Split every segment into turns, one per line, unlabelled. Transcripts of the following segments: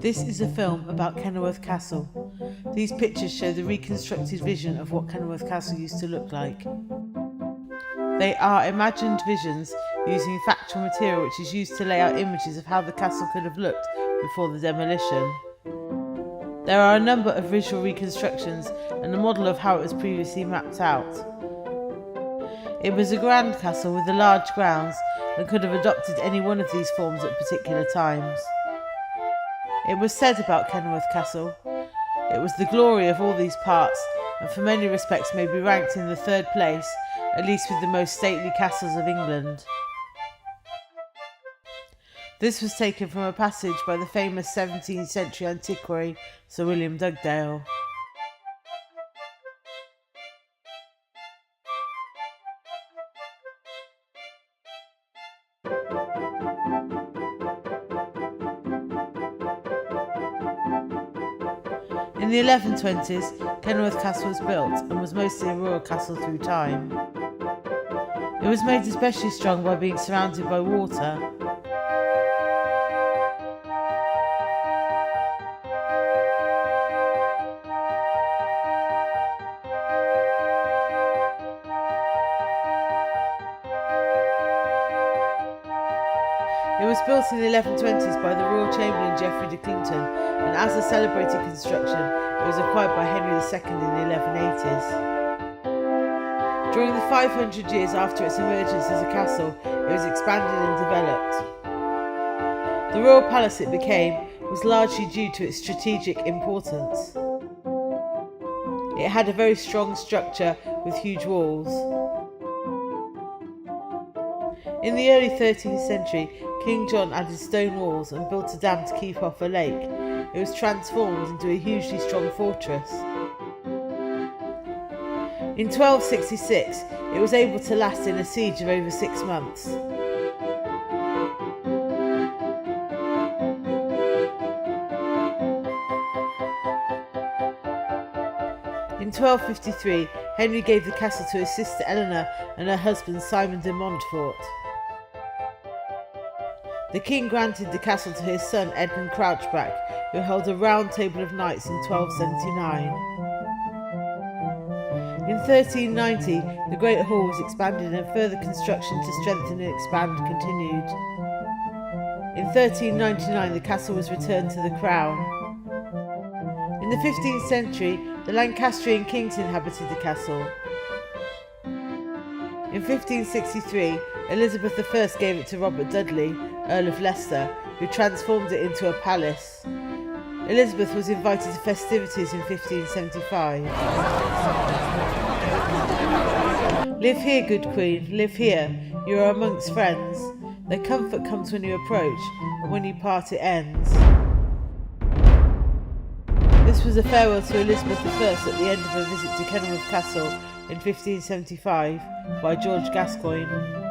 This is a film about Kenilworth Castle. These pictures show the reconstructed vision of what Kenilworth Castle used to look like. They are imagined visions using factual material which is used to lay out images of how the castle could have looked before the demolition. There are a number of visual reconstructions and a model of how it was previously mapped out. It was a grand castle with a large grounds and could have adopted any one of these forms at particular times. It was said about Kenilworth Castle, it was the glory of all these parts and for many respects may be ranked in the third place, at least with the most stately castles of England. This was taken from a passage by the famous 17th century antiquary Sir William Dugdale. In the 1120s, Kenilworth Castle was built and was mostly a royal castle through time. It was made especially strong by being surrounded by water. It was built in the 1120s by the Royal Chamberlain Geoffrey de Clington, and as a celebrated construction, it was acquired by Henry II in the 1180s. During the 500 years after its emergence as a castle, it was expanded and developed. The royal palace it became was largely due to its strategic importance. It had a very strong structure with huge walls. In the early 13th century, King John added stone walls and built a dam to keep off a lake. It was transformed into a hugely strong fortress. In 1266, it was able to last in a siege of over 6 months. In 1253, Henry gave the castle to his sister Eleanor and her husband Simon de Montfort. The king granted the castle to his son Edmund Crouchback, who held a round table of knights in 1279. In 1390, the Great Hall was expanded and further construction to strengthen and expand continued. In 1399, the castle was returned to the crown. In the 15th century, the Lancastrian kings inhabited the castle. In 1563, Elizabeth I gave it to Robert Dudley, Earl of Leicester, who transformed it into a palace. Elizabeth was invited to festivities in 1575. Live here, good queen, live here, you are amongst friends. Their comfort comes when you approach, and when you part it ends. This was a farewell to Elizabeth I at the end of her visit to Kenilworth Castle in 1575 by George Gascoigne.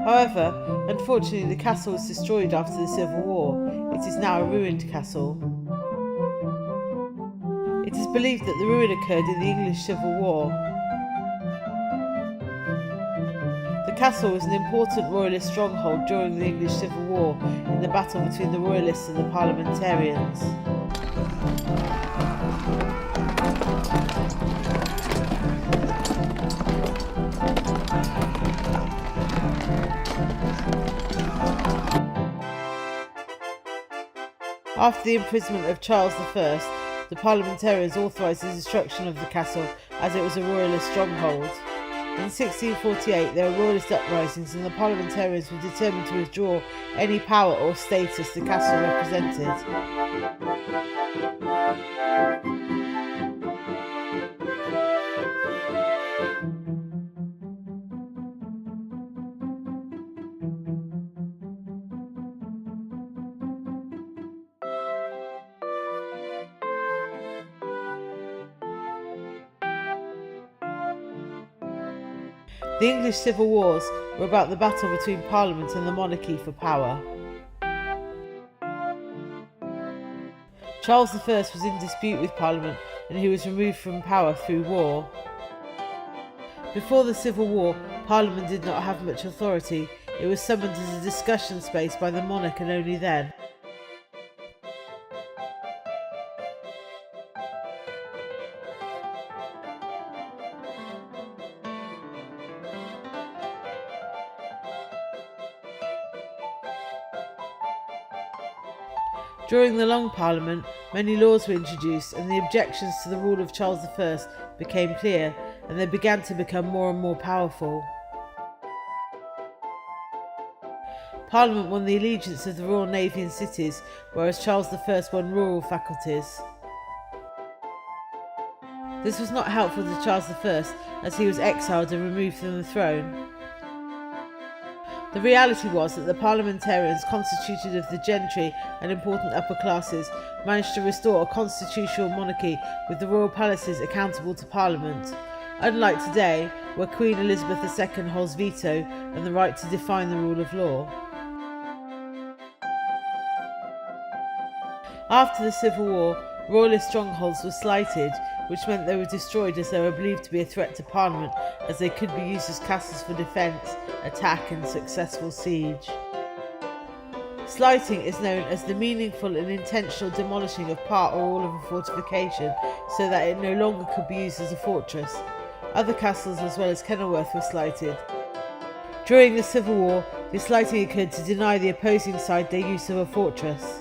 However, unfortunately the castle was destroyed after the Civil War. It is now a ruined castle. It is believed that the ruin occurred in the English Civil War. The castle was an important royalist stronghold during the English Civil War in the battle between the royalists and the parliamentarians. After the imprisonment of Charles I, the parliamentarians authorised the destruction of the castle as it was a royalist stronghold. In 1648 there were royalist uprisings and the parliamentarians were determined to withdraw any power or status the castle represented. The English Civil Wars were about the battle between Parliament and the monarchy for power. Charles I was in dispute with Parliament and he was removed from power through war. Before the Civil War, Parliament did not have much authority. it was summoned as a discussion space by the monarch and only then. During the Long Parliament, many laws were introduced and the objections to the rule of Charles I became clear, and they began to become more and more powerful. Parliament won the allegiance of the Royal Navy and cities, whereas Charles I won rural faculties. This was not helpful to Charles I, as he was exiled and removed from the throne. The reality was that the parliamentarians, constituted of the gentry and important upper classes, managed to restore a constitutional monarchy with the royal palaces accountable to Parliament, unlike today, where Queen Elizabeth II holds veto and the right to define the rule of law. After the Civil War, royalist strongholds were slighted, which meant they were destroyed as they were believed to be a threat to Parliament, as they could be used as castles for defence, attack and successful siege. Slighting is known as the meaningful and intentional demolishing of part or all of a fortification so that it no longer could be used as a fortress. Other castles as well as Kenilworth were slighted. During the Civil War, this slighting occurred to deny the opposing side their use of a fortress.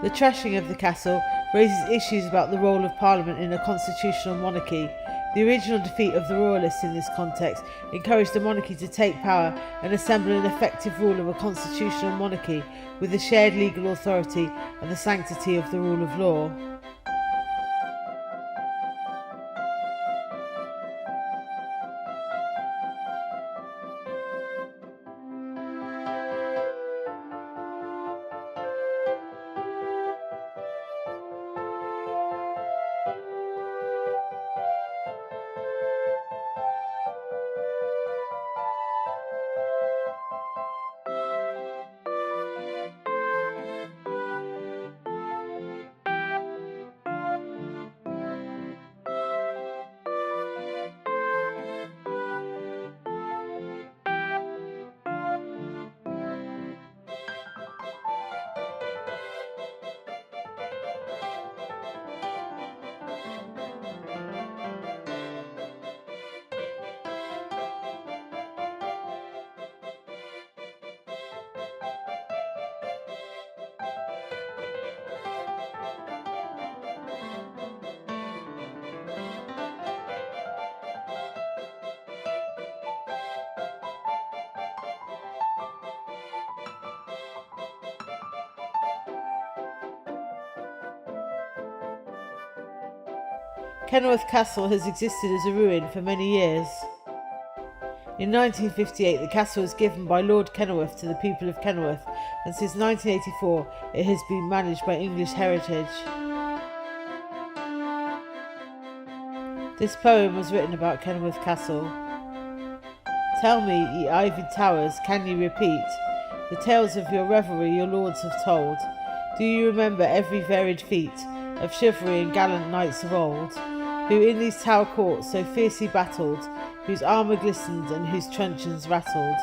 The trashing of the castle raises issues about the role of Parliament in a constitutional monarchy. The original defeat of the Royalists in this context encouraged the monarchy to take power and assemble an effective rule of a constitutional monarchy with the shared legal authority and the sanctity of the rule of law. Kenilworth Castle has existed as a ruin for many years. In 1958, the castle was given by Lord Kenilworth to the people of Kenilworth, and since 1984 it has been managed by English Heritage. This poem was written about Kenilworth Castle. Tell me, ye ivied towers, can ye repeat the tales of your revelry your lords have told? Do you remember every varied feat of chivalry and gallant knights of old, who in these tower courts so fiercely battled, whose armour glistened and whose truncheons rattled?